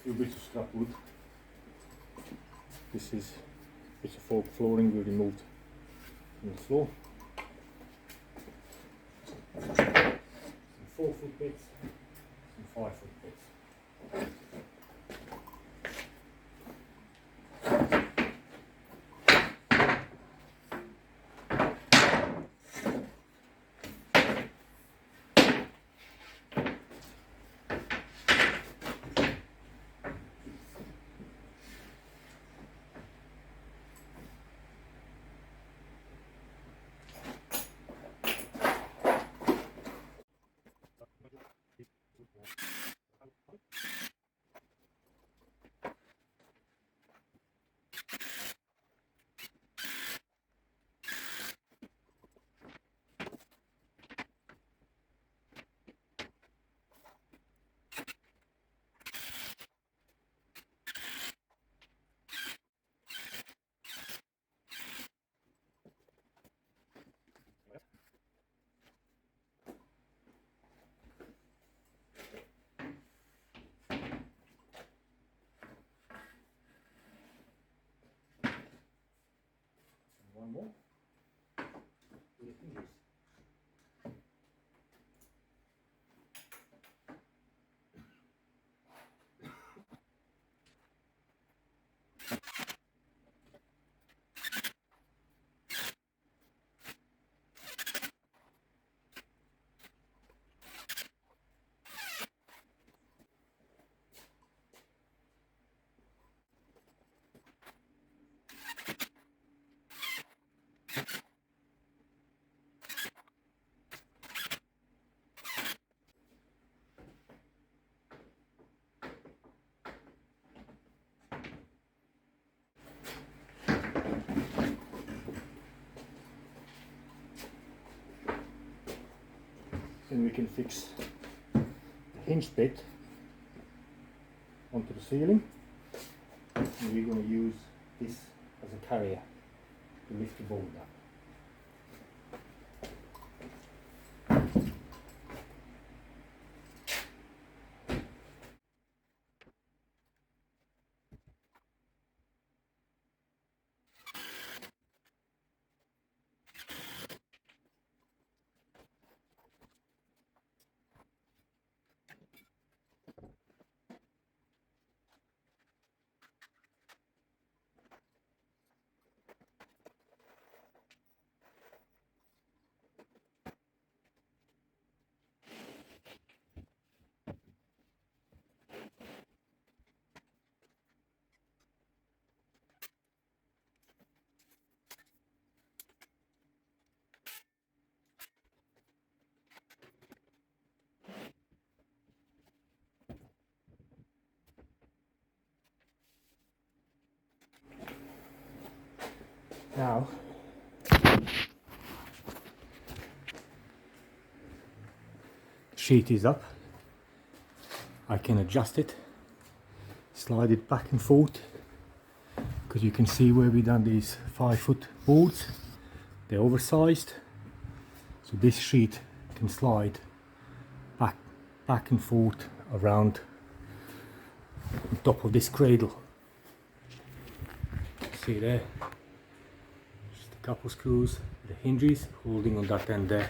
few bits of scrap wood. This is bits of folk flooring we removed from the floor. Some 4-foot bits, some 5-foot bits. One more. With the fingers. Then we can fix the hinge bit onto the ceiling, and we're going to use this as a carrier to lift the board up. Now, sheet is up. I can adjust it, slide it back and forth, because you can see where we done these 5-foot boards. They're oversized, so this sheet can slide back and forth around on top of this cradle. See there? Just a couple screws, the hinges holding on that end there.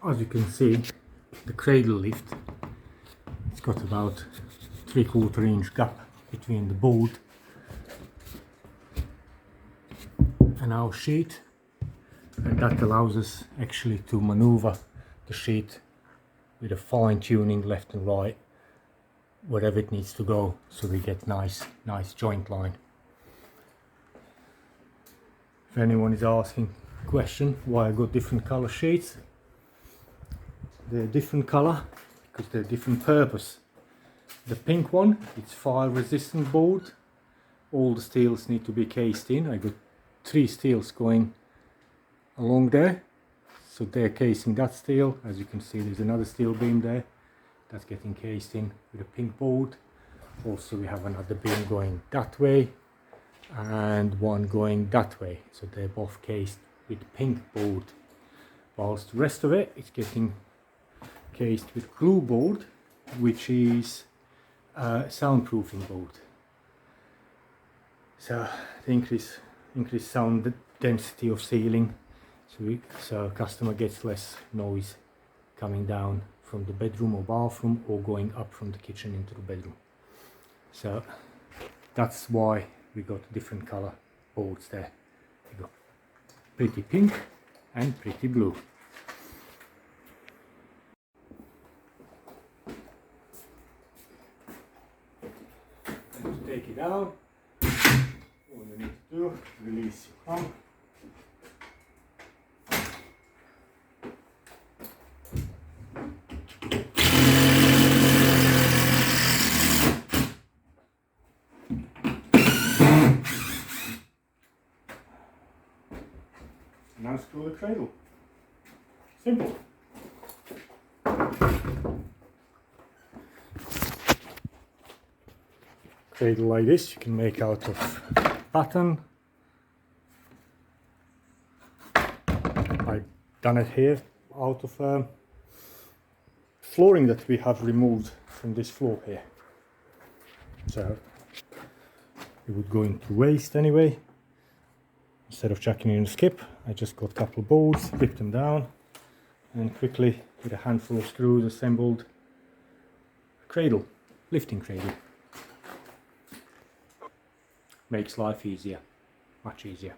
as you can see, the cradle lift, it's got about 3/4 inch gap between the board and our sheet, and that allows us actually to maneuver the sheet with a fine tuning left and right wherever it needs to go, so we get nice joint line. If anyone is asking question why I got different color sheets, they're different color because they're different purpose. The pink one, it's fire resistant board. All the steels need to be cased in. I got 3 steels going along there, so they're casing that steel. As you can see, there's another steel beam there that's getting cased in with a pink board. Also we have another beam going that way and one going that way, so they're both cased with pink board, whilst the rest of it is getting cased with glue board, which is soundproofing board. So the increase sound density of ceiling, so customer gets less noise coming down from the bedroom or bathroom or going up from the kitchen into the bedroom. So that's why we got different color boards there. We got pretty pink and pretty blue. And to take it out, all you need to do, release your pump. And unscrew the cradle. Simple. Cradle like this you can make out of batten. I've done it here out of flooring that we have removed from this floor here. So it would go into waste anyway. Instead of chucking it in a skip, I just got a couple of bolts, ripped them down, and quickly with a handful of screws assembled a cradle, lifting cradle. Makes life easier, much easier.